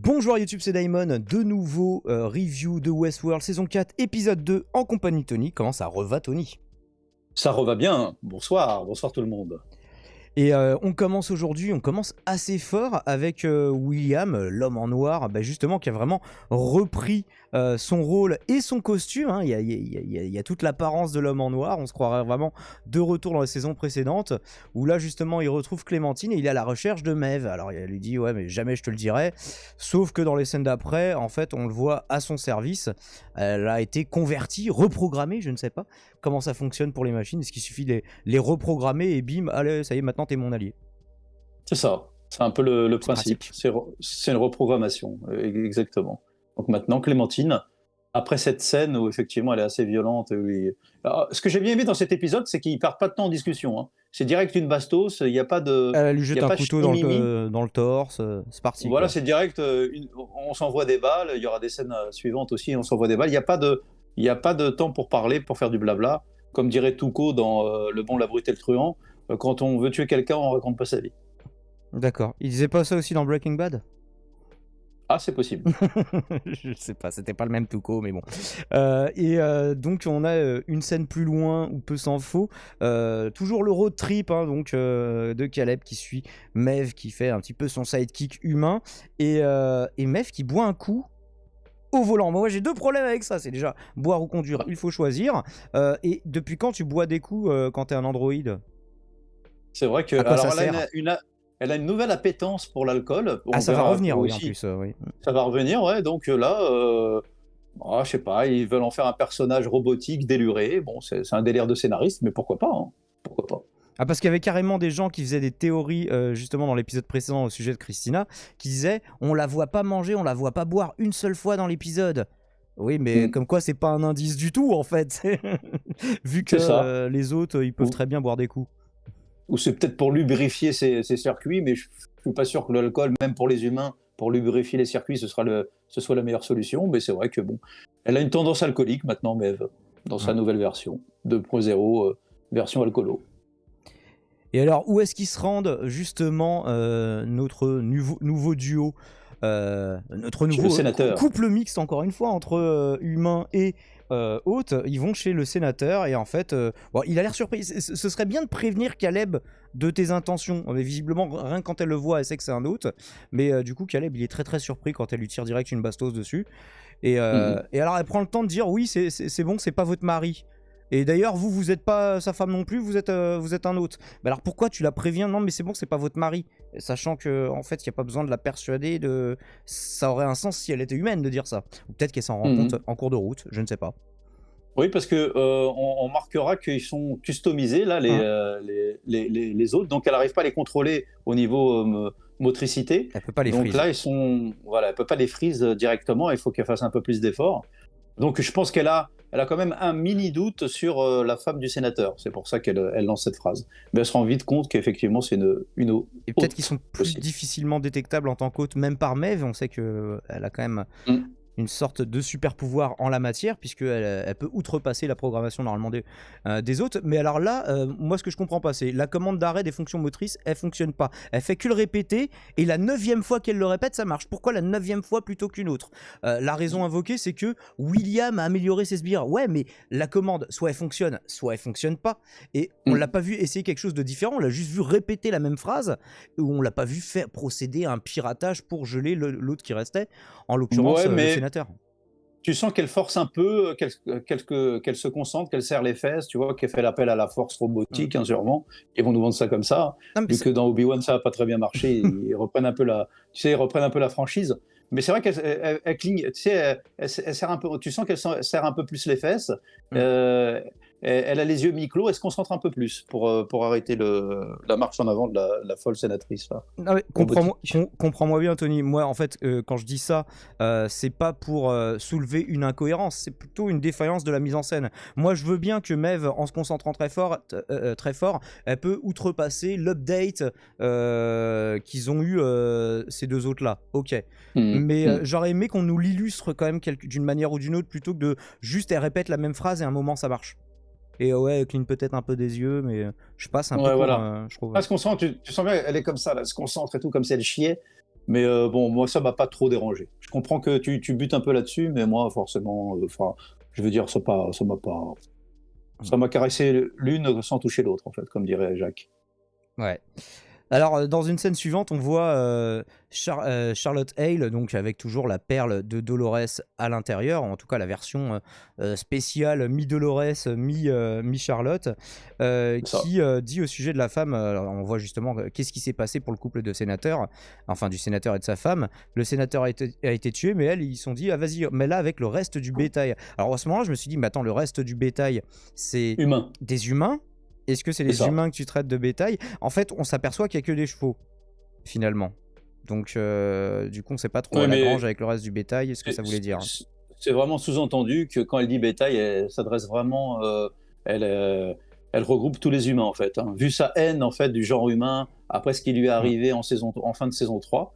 Bonjour YouTube, c'est Daimon, de nouveau review de Westworld saison 4 épisode 2 en compagnie de Tony. Comment ça reva Tony? Ça reva bien, bonsoir tout le monde. Et on commence aujourd'hui, on commence assez fort avec William, l'homme en noir, justement qui a vraiment repris son rôle et son costume, hein. Il y a toute l'apparence de l'homme en noir, on se croirait vraiment de retour dans la saison précédente, où là justement il retrouve Clémentine et il est à la recherche de Maeve. Alors il lui dit ouais mais jamais je te le dirai, sauf que dans les scènes d'après, en fait on le voit à son service, elle a été convertie, reprogrammée, je ne sais pas comment ça fonctionne pour les machines, est-ce qu'il suffit de les reprogrammer et bim, allez ça y est maintenant t'es mon allié. C'est ça, c'est un peu le principe, c'est une reprogrammation, exactement. Donc maintenant, Clémentine, après cette scène où effectivement elle est assez violente, alors, ce que j'ai bien aimé dans cet épisode, c'est qu'ils ne perdent pas de temps en discussion, hein. C'est direct une bastos, il n'y a pas de... Elle lui jette un couteau dans le torse, c'est parti. Voilà, quoi. c'est direct, on s'envoie des balles, il y aura des scènes suivantes aussi, on s'envoie des balles, il n'y a pas de temps pour parler, pour faire du blabla. Comme dirait Tuco dans Le Bon, la Brute et le Truand, quand on veut tuer quelqu'un, on raconte pas sa vie. D'accord. Il disait pas ça aussi dans Breaking Bad? Ah, c'est possible. Je sais pas, c'était pas le même Tuco, mais bon. Donc on a une scène plus loin où peu s'en faut. Toujours le road trip de Caleb qui suit Maeve qui fait un petit peu son sidekick humain et Maeve qui boit un coup au volant. Moi j'ai deux problèmes avec ça, c'est déjà boire ou conduire, il faut choisir. Et depuis quand tu bois des coups quand t'es un androïde? C'est vrai que alors elle a une nouvelle appétence pour l'alcool. Ah, ça va revenir, oui, en plus. Oui. Ça va revenir, ouais. Donc là, je sais pas, ils veulent en faire un personnage robotique, déluré. Bon, c'est un délire de scénariste, mais pourquoi pas, hein. Pourquoi pas. Ah, parce qu'il y avait carrément des gens qui faisaient des théories, justement dans l'épisode précédent au sujet de Christina, qui disaient on la voit pas manger, on la voit pas boire une seule fois dans l'épisode. Oui, mais comme quoi c'est pas un indice du tout en fait. Vu que les autres, ils peuvent très bien boire des coups. Ou c'est peut-être pour lubrifier ses circuits, mais je suis pas sûr que l'alcool, même pour les humains, pour lubrifier les circuits, ce soit la meilleure solution. Mais c'est vrai que bon, elle a une tendance alcoolique maintenant, Maeve, dans sa nouvelle version 2.0, version alcoolo. Et alors, où est-ce qu'ils se rendent justement notre nouveau duo, notre nouveau couple mixte encore une fois entre humains et hôtes? Ils vont chez le sénateur et en fait, il a l'air surpris. Ce serait bien de prévenir Caleb de tes intentions. Mais visiblement, rien que quand elle le voit, elle sait que c'est un hôte. Mais du coup, Caleb, il est très très surpris quand elle lui tire direct une bastos dessus. Et alors, elle prend le temps de dire oui, c'est bon, c'est pas votre mari. Et d'ailleurs, vous êtes pas sa femme non plus, vous êtes un hôte. Mais alors pourquoi tu la préviens? Non, mais c'est bon, c'est pas votre mari. Sachant que en fait, il y a pas besoin de la persuader. Ça aurait un sens si elle était humaine de dire ça. Ou peut-être qu'elle s'en rend compte en cours de route, je ne sais pas. Oui, parce que on marquera qu'ils sont customisés là, les autres, donc elle n'arrive pas à les contrôler au niveau motricité. Elle peut pas les donc freeze. là, elle peut pas les freeze directement. Il faut qu'elle fasse un peu plus d'efforts. Donc je pense qu'elle a quand même un mini doute sur la femme du sénateur. C'est pour ça qu'elle lance cette phrase. Mais elle se rend vite compte qu'effectivement c'est une hôte. Et peut-être qu'ils sont plus difficilement détectables en tant qu'hôte, même par Maeve. On sait qu'elle a quand même une sorte de super pouvoir en la matière, puisqu'elle peut outrepasser la programmation normalement des autres. Mais alors là, moi ce que je comprends pas, c'est la commande d'arrêt des fonctions motrices, elle fonctionne pas. Elle fait que le répéter, et la 9e fois qu'elle le répète, ça marche. Pourquoi la 9e fois plutôt qu'une autre? La raison invoquée, c'est que William a amélioré ses sbires. Ouais, mais la commande, soit elle fonctionne pas. Et on l'a pas vu essayer quelque chose de différent, on l'a juste vu répéter la même phrase, ou on l'a pas vu faire procéder à un piratage pour geler l'autre qui restait, en l'occurrence le sénateur. Tu sens qu'elle force un peu, qu'elle se concentre, qu'elle serre les fesses, tu vois, qu'elle fait l'appel à la force robotique, hein, sûrement. Ils vont nous vendre ça comme ça. Vu que dans Obi-Wan, ça n'a pas très bien marché, ils reprennent un peu la franchise. Mais c'est vrai qu'elle cligne, tu sais, elle serre un peu, tu sens qu'elle serre un peu plus les fesses. Elle a les yeux mi-clos, elle se concentre un peu plus pour arrêter la marche en avant de la folle sénatrice. Là. Non, comprends-moi bien, Tony. Moi, en fait, quand je dis ça, c'est pas pour soulever une incohérence, c'est plutôt une défaillance de la mise en scène. Moi, je veux bien que Maeve, en se concentrant très fort, elle peut outrepasser l'update qu'ils ont eu ces deux autres-là. Ok. Mais j'aurais aimé qu'on nous l'illustre quand même d'une manière ou d'une autre, plutôt que de juste elle répète la même phrase et à un moment ça marche. Et ouais, elle cligne peut-être un peu des yeux, mais je passe un peu voilà. je trouve. Elle se concentre, tu sens bien, elle est comme ça, là, elle se concentre et tout, comme si elle chiait. Mais bon, moi, ça m'a pas trop dérangé. Je comprends que tu butes un peu là-dessus, mais moi, forcément, je veux dire, ça m'a caressé l'une sans toucher l'autre, en fait, comme dirait Jacques. Ouais. Alors, dans une scène suivante, on voit Charlotte Hale, donc avec toujours la perle de Dolores à l'intérieur, en tout cas la version spéciale mi-Dolores, mi-Charlotte, qui dit au sujet de la femme, on voit justement qu'est-ce qui s'est passé pour le couple de sénateurs, enfin du sénateur et de sa femme. Le sénateur a été tué, mais ils se sont dit, ah vas-y, mets-la avec le reste du bétail. Alors à ce moment-là, je me suis dit, mais attends, le reste du bétail, c'est des humains. Est-ce que c'est les humains que tu traites de bétail? En fait, on s'aperçoit qu'il n'y a que des chevaux, finalement. Donc, du coup, on ne sait pas trop la grange avec le reste du bétail. Est-ce que ça voulait dire? C'est vraiment sous-entendu que quand elle dit bétail, elle s'adresse vraiment... elle regroupe tous les humains, en fait. Hein. Vu sa haine, en fait, du genre humain, après ce qui lui est arrivé en fin de saison 3.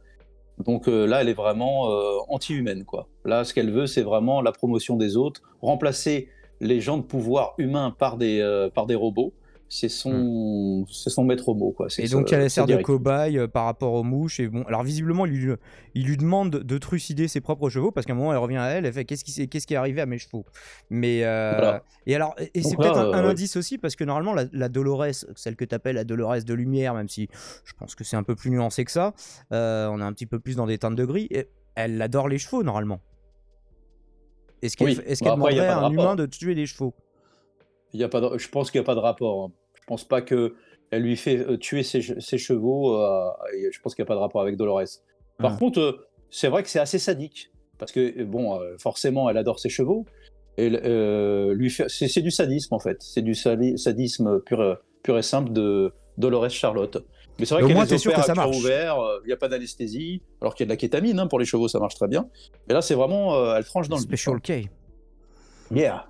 Donc là, elle est vraiment anti-humaine, quoi. Là, ce qu'elle veut, c'est vraiment la promotion des autres, remplacer les gens de pouvoir humains par des robots. C'est son maître mot, quoi. Et donc elle sert de cobaye par rapport aux mouches. Et bon, alors visiblement il lui demande de trucider ses propres chevaux parce qu'à un moment elle revient à elle fait qu'est-ce qui est arrivé à mes chevaux. Mais voilà. Et c'est peut-être un indice aussi parce que normalement la Dolores, celle que tu appelles la Dolores de lumière, même si je pense que c'est un peu plus nuancé que ça, on est un petit peu plus dans des teintes de gris. Et elle adore les chevaux normalement. Est-ce qu'elle demanderait à un humain de tuer les chevaux? Je pense qu'il n'y a pas de rapport. Hein. Je pense pas qu'elle lui fait tuer ses chevaux. Je pense qu'il n'y a pas de rapport avec Dolores. Par contre, c'est vrai que c'est assez sadique. Parce que, bon, forcément, elle adore ses chevaux. Et c'est du sadisme, en fait. C'est du sadisme pur et simple de Dolores Charlotte. Mais c'est vrai qu'elle les opère à cœur ouvert, il n'y a pas d'anesthésie, alors qu'il y a de la kétamine, hein, pour les chevaux, ça marche très bien. Mais là, c'est vraiment, elle tranche dans le Special K. Yeah.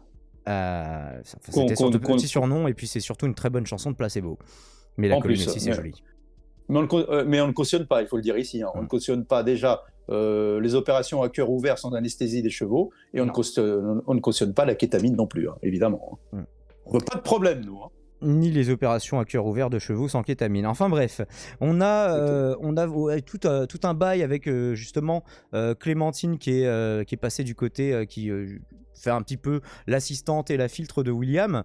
C'était son petit surnom et puis c'est surtout une très bonne chanson de Placebo. Mais la colline aussi c'est joli. Mais on ne cautionne pas, il faut le dire ici. Hein. On ne cautionne pas déjà les opérations à cœur ouvert sans anesthésie des chevaux et on ne cautionne pas la kétamine non plus, hein, évidemment. Hein. On veut pas de problème, nous. Hein. Ni les opérations à cœur ouvert de chevaux sans kétamine. Enfin bref, on a tout un bail avec justement Clémentine qui est passée du côté qui fait un petit peu l'assistante et la filtre de William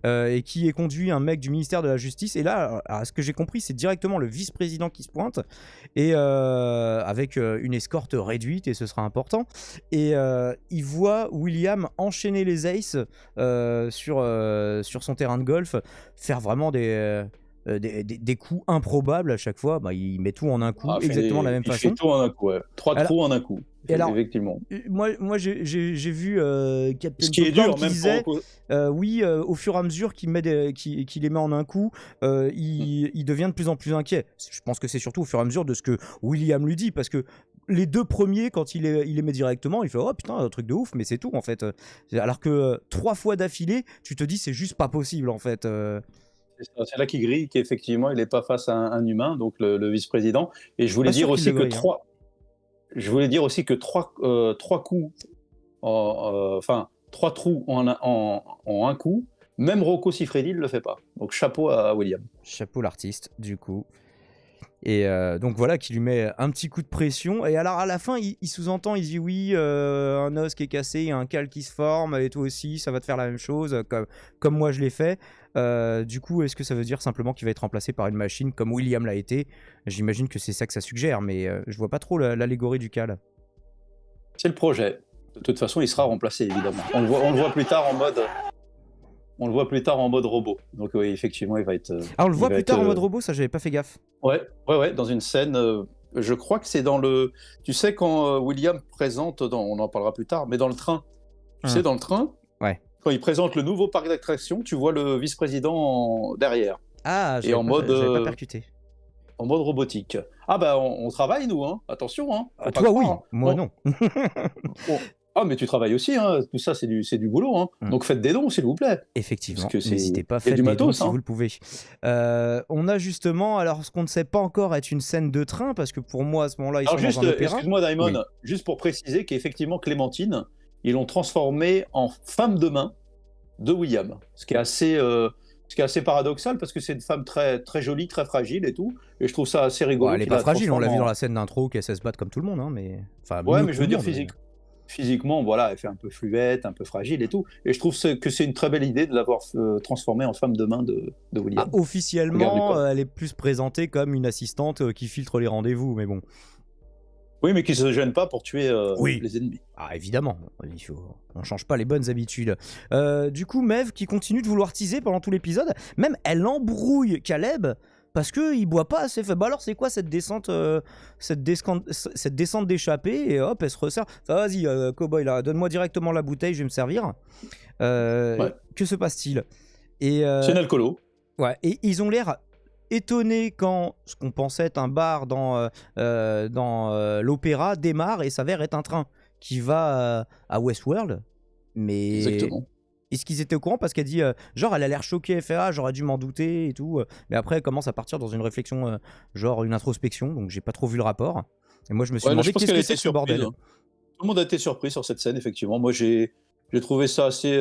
et qui est conduit un mec du ministère de la Justice. Et là, à ce que j'ai compris, c'est directement le vice-président qui se pointe et avec une escorte réduite et ce sera important. Et il voit William enchaîner les aces sur son terrain de golf, faire vraiment des coups improbables à chaque fois. Bah, il met tout en un coup, exactement de la même façon. Il fait tout en un coup, ouais. Trois trous en un coup. Et alors, effectivement. Moi j'ai vu Captain Ce qui est dur, qui disait oui, au fur et à mesure qu'il les met en un coup, il devient de plus en plus inquiet. Je pense que c'est surtout au fur et à mesure de ce que William lui dit, parce que les deux premiers, quand il les met directement, il fait oh putain, un truc de ouf, mais c'est tout en fait. Alors que 3 fois d'affilée, tu te dis c'est juste pas possible en fait. C'est là qu'il grille qu'effectivement il n'est pas face à un humain, donc le vice-président. Et je voulais dire aussi que trois coups, enfin 3 trous en un coup, même Rocco Siffredi ne le fait pas. Donc chapeau à William. Chapeau l'artiste, du coup. Et donc voilà, qui lui met un petit coup de pression. Et alors à la fin, il sous-entend, il dit oui, un os qui est cassé, il y a un cal qui se forme, et toi aussi, ça va te faire la même chose, comme moi je l'ai fait. Du coup, est-ce que ça veut dire simplement qu'il va être remplacé par une machine comme William l'a été? J'imagine que c'est ça que ça suggère, mais je vois pas trop l'allégorie du cal. C'est le projet. De toute façon, il sera remplacé, évidemment. On le voit plus tard en mode... On le voit plus tard en mode robot. Donc oui, effectivement, il va être... Ah, on le voit plus tard en mode robot, ça j'avais pas fait gaffe. Ouais, dans une scène... je crois que c'est dans le... Tu sais, quand William présente, on en parlera plus tard, mais dans le train. Tu sais, dans le train, quand il présente le nouveau parc d'attractions, tu vois le vice-président derrière. Ah, j'avais pas percuté. En mode robotique. Ah bah, on travaille, nous, hein. Attention, hein. Toi, oui. Moi, non. Ah, mais tu travailles aussi, hein. Tout ça, c'est du boulot. Hein. Donc faites des dons, s'il vous plaît. Effectivement, n'hésitez pas, faites des dons si vous le pouvez. On a justement, alors ce qu'on ne sait pas encore est une scène de train, parce que pour moi, à ce moment-là, ils sont dans un opéra. Excuse-moi, Daimon, juste pour préciser qu'effectivement, Clémentine, ils l'ont transformée en femme de main de William. Ce qui est assez Ce qui est assez paradoxal parce que c'est une femme très, très jolie, très fragile et tout. Et je trouve ça assez rigolo. Elle est pas fragile, on l'a vu dans la scène d'intro qu'elle sait se battre comme tout le monde. Hein, mais... Enfin, ouais, mais je veux dire physiquement, voilà, elle fait un peu fluette, un peu fragile et tout. Et je trouve que c'est une très belle idée de l'avoir transformée en femme de main de William. Officiellement, elle est plus présentée comme une assistante qui filtre les rendez-vous, mais bon. Oui, mais qui se gêne pas pour tuer les ennemis. Ah, évidemment, on change pas les bonnes habitudes. Du coup, Maeve qui continue de vouloir teaser pendant tout l'épisode, même elle embrouille Caleb parce qu'il boit pas assez. Bah alors c'est quoi cette descente d'échappée, et hop, elle se resserre. Vas-y, cowboy là, donne-moi directement la bouteille, je vais me servir. Que se passe-t-il? C'est une alcoolo. Ouais, et ils ont l'air étonné quand ce qu'on pensait être un bar dans l'opéra démarre et s'avère être un train qui va à Westworld. Mais exactement. Est-ce qu'ils étaient au courant? Parce qu'elle dit genre elle a l'air choquée, elle fait ah j'aurais dû m'en douter et tout, mais après elle commence à partir dans une réflexion genre une introspection, donc j'ai pas trop vu le rapport. Et moi je me suis demandé qu'est-ce que c'est ce bordel. Tout le monde a été surpris sur cette scène, effectivement. Moi j'ai trouvé ça assez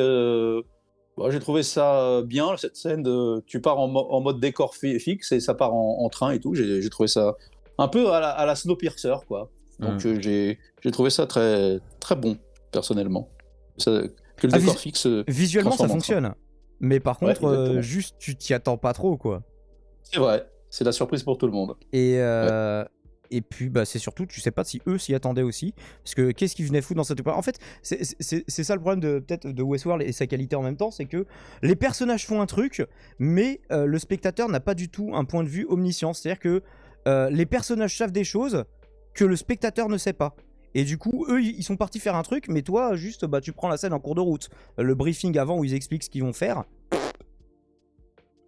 j'ai trouvé ça bien, cette scène de tu pars en mode décor fixe et ça part en train et tout. J'ai trouvé ça un peu à la Snowpiercer, quoi. Donc j'ai trouvé ça très, très bon, personnellement. Que le décor fixe. Visuellement, ça fonctionne. Mais par contre, juste tu t'y attends pas trop, quoi. C'est vrai, c'est la surprise pour tout le monde. Et puis, bah, c'est surtout, tu sais pas si eux s'y attendaient aussi. Parce que qu'est-ce qu'ils venaient foutre dans cette opéra? En fait, c'est ça le problème peut-être de Westworld et sa qualité en même temps, c'est que les personnages font un truc, mais le spectateur n'a pas du tout un point de vue omniscient. C'est-à-dire que les personnages savent des choses que le spectateur ne sait pas. Et du coup, eux, ils sont partis faire un truc, mais toi, juste, bah, tu prends la scène en cours de route. Le briefing avant où ils expliquent ce qu'ils vont faire.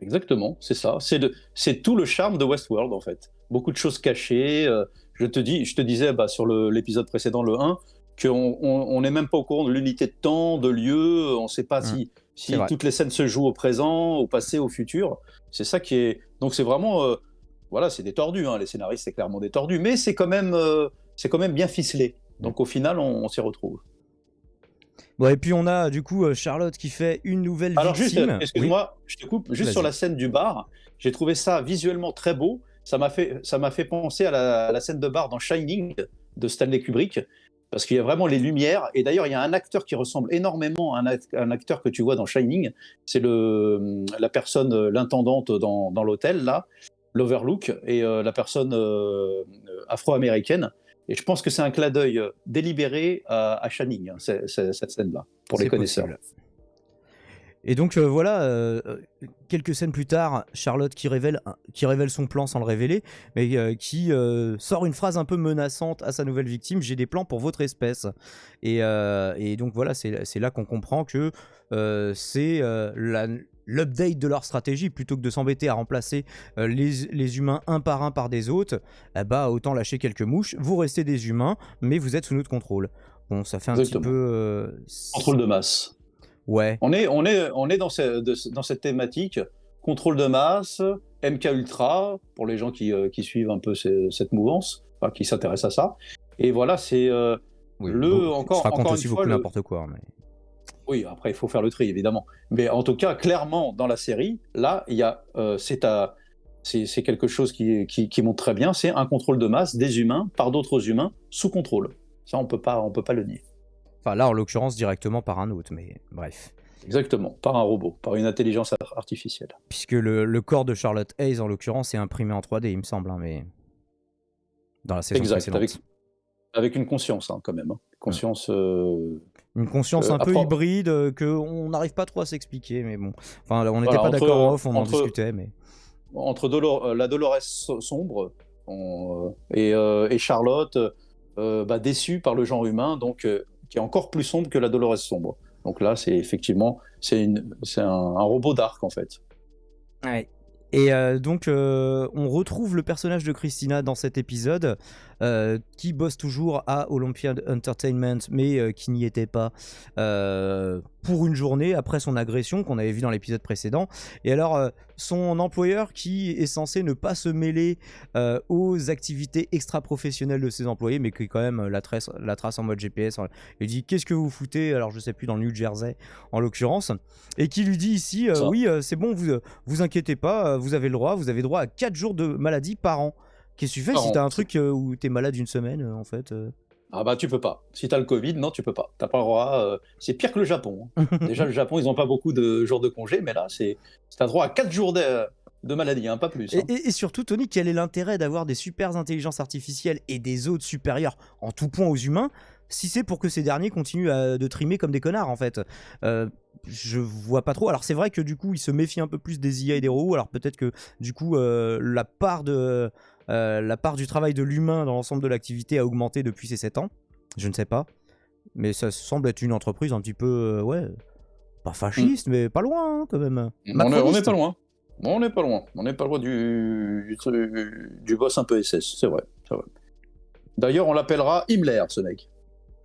Exactement, c'est ça. C'est tout le charme de Westworld, en fait. Beaucoup de choses cachées. Je te disais sur l'épisode précédent, le 1, qu'on n'est même pas au courant de l'unité de temps, de lieu. On ne sait pas si toutes les scènes se jouent au présent, au passé, au futur. C'est ça qui est... Donc c'est vraiment... c'est des tordus, hein. Les scénaristes, c'est clairement des tordus. Mais c'est quand même bien ficelé. Donc au final, on s'y retrouve. Bon, et puis on a du coup Charlotte qui fait une nouvelle victime. Alors juste, excuse-moi, je te coupe. Juste sur la scène du bar, j'ai trouvé ça visuellement très beau. Ça m'a fait penser à la scène de bar dans Shining de Stanley Kubrick, parce qu'il y a vraiment les lumières. Et d'ailleurs, il y a un acteur qui ressemble énormément à un acteur que tu vois dans Shining. C'est la personne, l'intendante dans l'hôtel, là, l'Overlook, et la personne afro-américaine. Et je pense que c'est un clin d'œil délibéré à Shining, hein, cette scène-là, pour les connaisseurs. Et donc quelques scènes plus tard, Charlotte qui révèle son plan sans le révéler, mais qui sort une phrase un peu menaçante à sa nouvelle victime: j'ai des plans pour votre espèce. Et donc voilà, c'est là qu'on comprend que c'est l'update de leur stratégie. Plutôt que de s'embêter à remplacer les humains un par un par des autres, autant lâcher quelques mouches. Vous restez des humains, mais vous êtes sous notre contrôle. Bon, ça fait un petit peu... contrôle de masse. Ouais. On est dans cette thématique, contrôle de masse, MK Ultra, pour les gens qui suivent un peu cette mouvance, qui s'intéressent à ça. Et voilà, c'est encore aussi beaucoup n'importe quoi. Mais... Oui, après, il faut faire le tri, évidemment. Mais en tout cas, clairement, dans la série, là, il y a, c'est quelque chose qui montre très bien, c'est un contrôle de masse des humains par d'autres humains sous contrôle. Ça, on peut pas le nier. Enfin, là, en l'occurrence, directement par un autre, mais bref. Exactement, par un robot, par une intelligence artificielle. Puisque le corps de Charlotte Hayes, en l'occurrence, est imprimé en 3D, il me semble, hein, mais dans la saison précédente. Avec une conscience, hein, quand même. Hein. Une conscience un peu hybride qu'on n'arrive pas trop à s'expliquer, mais bon. Enfin, on n'était pas d'accord en off, on en discutait, mais... Entre la Dolores sombre et Charlotte, déçue par le genre humain, donc... qui est encore plus sombre que la Dolores sombre. Donc là, c'est effectivement un robot dark, en fait. Ouais. Et donc, on retrouve le personnage de Christina dans cet épisode, qui bosse toujours à Olympiad Entertainment, mais qui n'y était pas pour une journée après son agression qu'on avait vu dans l'épisode précédent. Et alors, son employeur, qui est censé ne pas se mêler aux activités extra-professionnelles de ses employés, mais qui quand même la trace en mode GPS, il dit « Qu'est-ce que vous foutez ?» Alors, je sais plus, dans le New Jersey, en l'occurrence. Et qui lui dit ici « Oui, c'est bon, vous inquiétez pas, vous avez droit à 4 jours de maladie par an. » Qu'est-ce que tu fais si t'as un truc où t'es malade une semaine, en fait Ah bah tu peux pas. Si t'as le Covid, non, tu peux pas. T'as pas le droit. C'est pire que le Japon. Hein. Déjà, le Japon, ils ont pas beaucoup de jours de congé, mais là, t'as droit à 4 jours de maladie, hein, pas plus. Hein. Et surtout, Tony, quel est l'intérêt d'avoir des super intelligences artificielles et des autres supérieurs en tout point aux humains, si c'est pour que ces derniers continuent de trimer comme des connards, en fait je vois pas trop. Alors c'est vrai que du coup, ils se méfient un peu plus des IA et des robots. Alors peut-être que du coup, la part du travail de l'humain dans l'ensemble de l'activité a augmenté depuis ces 7 ans. Je ne sais pas. Mais ça semble être une entreprise un petit peu, pas fasciste, mais pas loin, hein, quand même. On n'est pas loin. On n'est pas loin. On n'est pas loin du boss un peu SS, c'est vrai. D'ailleurs, on l'appellera Himmler, ce mec.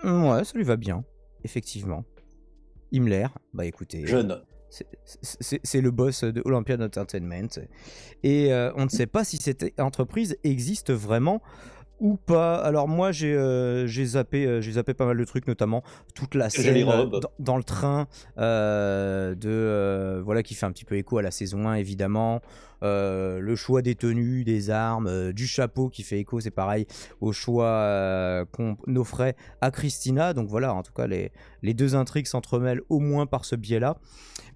Ouais, ça lui va bien, effectivement. Himmler, bah écoutez... Jeune. C'est le boss de Olympiad Entertainment. Et on ne sait pas si cette entreprise existe vraiment ou pas. Alors moi j'ai zappé pas mal de trucs, notamment toute la scène dans le train voilà, qui fait un petit peu écho à la saison 1 évidemment. Le choix des tenues, des armes, du chapeau qui fait écho, c'est pareil au choix qu'on offrait à Christina. Donc voilà, en tout cas les deux intrigues s'entremêlent au moins par ce biais-là.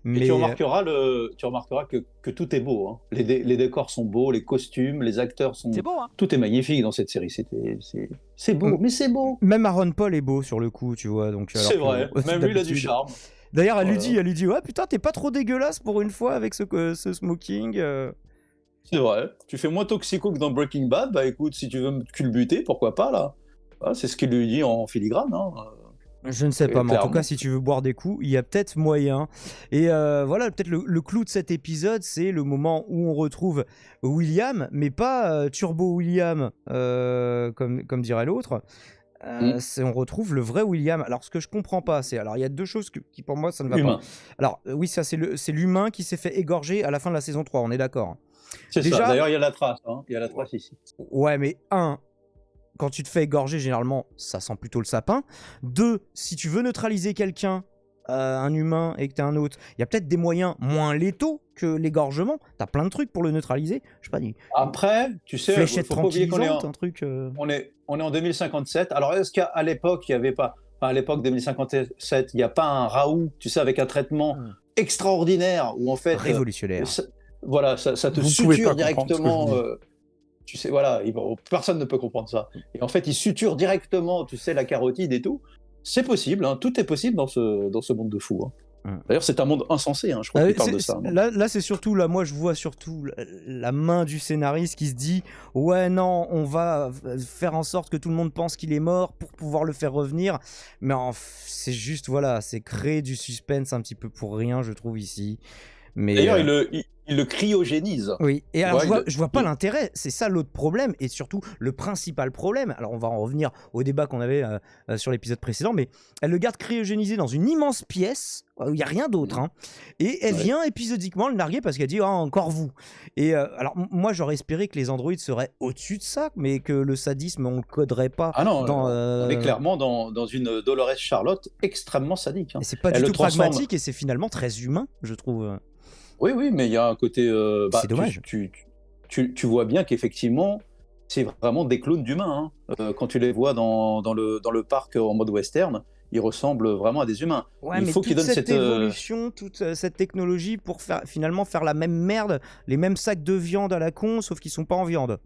Mais tu remarqueras que tout est beau. Hein. Les décors sont beaux, les costumes, les acteurs sont... C'est beau, hein. Tout est magnifique dans cette série. C'est beau, mais c'est beau. Même Aaron Paul est beau sur le coup, tu vois. C'est vrai, même lui il a du charme. D'ailleurs, elle lui dit ouais, putain, t'es pas trop dégueulasse pour une fois avec ce smoking. C'est vrai. Tu fais moins toxico que dans Breaking Bad. Bah écoute, si tu veux me culbuter, pourquoi pas là. Ah, c'est ce qu'il lui dit en filigrane. Hein. Je ne sais pas, mais en tout cas, si tu veux boire des coups, il y a peut-être moyen. Et voilà, peut-être le clou de cet épisode, c'est le moment où on retrouve William, mais pas Turbo William, comme dirait l'autre. On retrouve le vrai William. Alors, ce que je comprends pas, c'est... Alors, il y a deux choses qui, pour moi, ça ne va pas. Alors, oui, ça, c'est l'humain qui s'est fait égorger à la fin de la saison 3, on est d'accord. C'est déjà... ça, d'ailleurs, il y a la trace. Hein. Il y a la trace ici. Ouais, mais quand tu te fais égorger, généralement, ça sent plutôt le sapin. 2, si tu veux neutraliser quelqu'un, un humain, et que t'es un autre, il y a peut-être des moyens moins létaux que l'égorgement. T'as plein de trucs pour le neutraliser. Je sais pas. Après, tu sais, fléchette tranquillisante, un truc. On est en 2057. Alors, est-ce qu'à l'époque, il n'y avait pas... Enfin, à l'époque 2057, il n'y a pas un Raoult, tu sais, avec un traitement extraordinaire, où en fait... Révolutionnaire. Voilà, ça te suture directement... tu sais, voilà, personne ne peut comprendre ça. Et en fait, il suture directement, tu sais, la carotide et tout. C'est possible, hein, tout est possible dans ce monde de fous. Hein. D'ailleurs, c'est un monde insensé, hein, je crois qu'il parle de ça. Là, c'est surtout, là, moi, je vois surtout la main du scénariste qui se dit « Ouais, non, on va faire en sorte que tout le monde pense qu'il est mort pour pouvoir le faire revenir. » Mais c'est juste, voilà, c'est créer du suspense un petit peu pour rien, je trouve, ici. Mais d'ailleurs, il le cryogénise. Oui, et alors je vois pas l'intérêt, c'est ça l'autre problème, et surtout le principal problème. Alors on va en revenir au débat qu'on avait sur l'épisode précédent, mais elle le garde cryogénisé dans une immense pièce, où il n'y a rien d'autre, hein, et elle vient épisodiquement le narguer parce qu'elle dit « Ah, encore vous !» Et alors moi j'aurais espéré que les androïdes seraient au-dessus de ça, mais que le sadisme on le coderait pas. Ah non, on est clairement dans une Dolores Charlotte extrêmement sadique. Hein. Et c'est pas du tout pragmatique, et c'est finalement très humain, je trouve. Oui, mais il y a un côté... c'est dommage. Tu vois bien qu'effectivement, c'est vraiment des clones d'humains. Hein. Quand tu les vois dans le parc en mode western, ils ressemblent vraiment à des humains. Ouais, il faut qu'ils donnent cette évolution, toute cette technologie pour finalement faire la même merde, les mêmes sacs de viande à la con, sauf qu'ils sont pas en viande.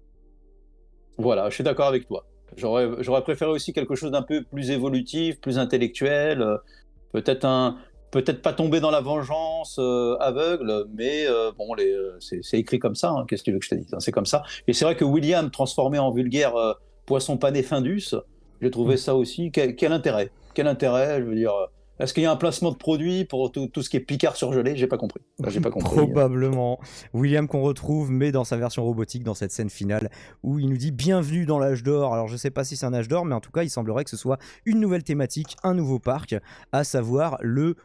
Voilà, je suis d'accord avec toi. J'aurais préféré aussi quelque chose d'un peu plus évolutif, plus intellectuel, peut-être pas tomber dans la vengeance aveugle, mais bon, c'est écrit comme ça, hein, qu'est-ce que tu veux que je te dise, hein, c'est comme ça. Et c'est vrai que William, transformé en vulgaire poisson pané Findus, j'ai trouvé ça aussi, quel intérêt, je veux dire, Est-ce qu'il y a un placement de produit pour tout ce qui est Picard surgelé? J'ai pas compris. J'ai pas compris. Probablement. William qu'on retrouve, mais dans sa version robotique, dans cette scène finale, où il nous dit bienvenue dans l'âge d'or. Alors je sais pas si c'est un âge d'or, mais en tout cas il semblerait que ce soit une nouvelle thématique, un nouveau parc, à savoir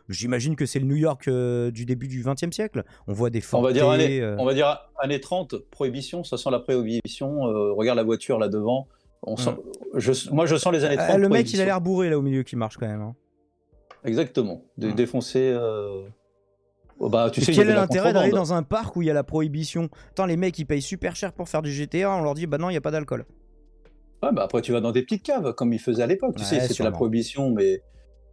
j'imagine que c'est le New York du début du XXe siècle. On voit des fortés. On va dire années 30, prohibition, ça sent la prohibition. Regarde la voiture là devant. Moi je sens les années 30. Le mec il a l'air bourré là au milieu qui marche quand même. Hein. Exactement, défoncer. Tu sais, quel est l'intérêt d'aller dans un parc où il y a la prohibition? Attends, les mecs ils payent super cher pour faire du GTA, on leur dit bah non, il n'y a pas d'alcool. Ouais, après tu vas dans des petites caves comme ils faisaient à l'époque. Tu sais, c'était la prohibition, mais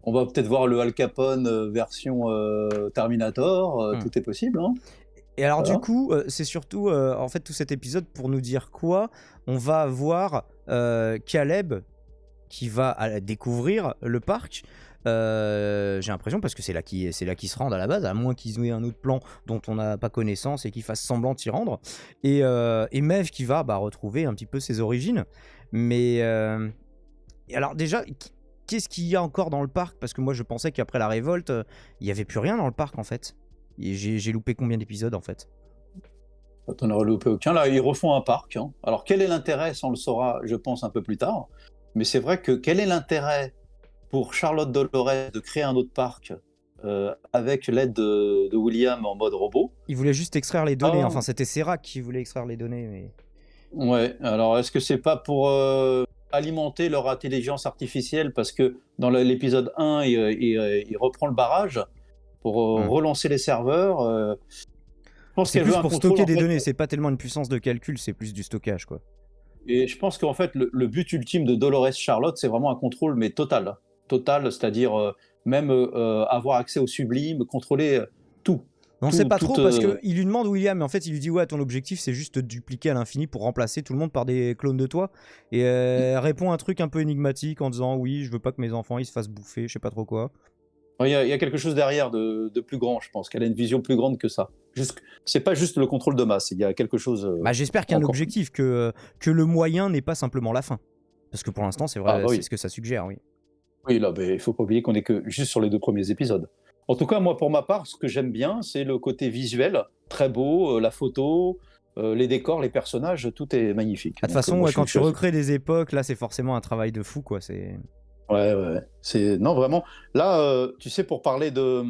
on va peut-être voir le Al Capone version Terminator, tout est possible. Hein. Et alors du coup, c'est surtout en fait tout cet épisode pour nous dire quoi? On va voir Caleb qui va découvrir le parc. J'ai l'impression parce que c'est là qu'ils se rendent à la base, à moins qu'ils aient un autre plan dont on n'a pas connaissance et qu'ils fassent semblant d'y rendre. Et Maeve qui va retrouver un petit peu ses origines. Mais alors déjà, qu'est-ce qu'il y a encore dans le parc? Parce que moi je pensais qu'après la révolte, il n'y avait plus rien dans le parc en fait. J'ai loupé combien d'épisodes en fait? T'en auras loupé aucun. Là, ils refont un parc. Hein. Alors quel est l'intérêt? Ça on le saura, je pense, un peu plus tard. Mais c'est vrai que quel est l'intérêt pour Charlotte Dolores de créer un autre parc avec l'aide de William en mode robot? Il voulait juste extraire les données. Enfin, c'était Serac qui voulait extraire les données. Mais... Ouais, alors est-ce que c'est pas pour alimenter leur intelligence artificielle? Parce que dans l'épisode 1, il reprend le barrage pour relancer les serveurs. C'est plus pour stocker des données, c'est pas tellement une puissance de calcul, c'est plus du stockage, quoi. Et je pense qu'en fait, le but ultime de Dolores Charlotte, c'est vraiment un contrôle, mais total. Total, c'est-à-dire même avoir accès au sublime, contrôler tout. On sait pas trop parce qu'il lui demande William, mais en fait il lui dit ouais, ton objectif c'est juste de dupliquer à l'infini pour remplacer tout le monde par des clones de toi. Et elle répond un truc un peu énigmatique en disant oui, je veux pas que mes enfants ils se fassent bouffer, je sais pas trop quoi. Il y a quelque chose derrière de plus grand, je pense qu'elle a une vision plus grande que ça. C'est pas juste le contrôle de masse, il y a quelque chose. J'espère qu'il y a un objectif, que le moyen n'est pas simplement la fin. Parce que pour l'instant c'est vrai, c'est ce que ça suggère, oui. Oui, là, il faut pas oublier qu'on est que juste sur les 2 premiers épisodes. En tout cas, moi, pour ma part, ce que j'aime bien, c'est le côté visuel, très beau, la photo, les décors, les personnages, tout est magnifique. De toute façon, quand tu recrées des époques, là, c'est forcément un travail de fou, quoi. Ouais. Non, vraiment. Là, tu sais, pour parler de...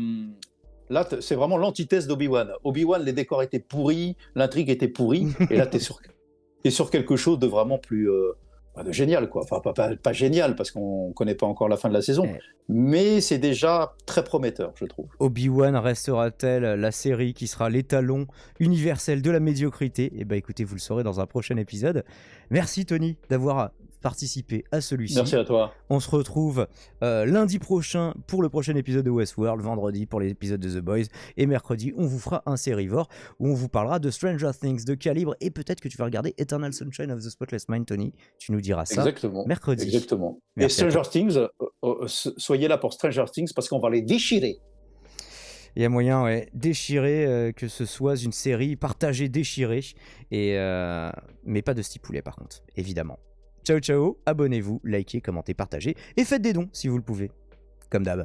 Là, c'est vraiment l'antithèse d'Obi-Wan. Obi-Wan, les décors étaient pourris, l'intrigue était pourrie, et là, t'es sur quelque chose de vraiment plus... de génial, quoi. Enfin, pas génial, parce qu'on connaît pas encore la fin de la saison, mais c'est déjà très prometteur, je trouve. Obi-Wan restera-t-elle la série qui sera l'étalon universel de la médiocrité? Eh ben, écoutez, vous le saurez dans un prochain épisode. Merci, Tony, d'avoir participé à celui-ci. Merci à toi. On se retrouve lundi prochain pour le prochain épisode de Westworld, vendredi pour l'épisode de The Boys, et mercredi, on vous fera un sérivore où on vous parlera de Stranger Things, de Calibre, et peut-être que tu vas regarder Eternal Sunshine of the Spotless Mind, Tony. Tu nous diras ça. Exactement. Mercredi. Exactement. Merci. Et Stranger Things, soyez là pour Stranger Things parce qu'on va les déchirer. Il y a moyen, ouais, déchirer, que ce soit une série partagée, déchirée, mais pas de Steve Poulet par contre, évidemment. Ciao ciao, abonnez-vous, likez, commentez, partagez et faites des dons si vous le pouvez, comme d'hab.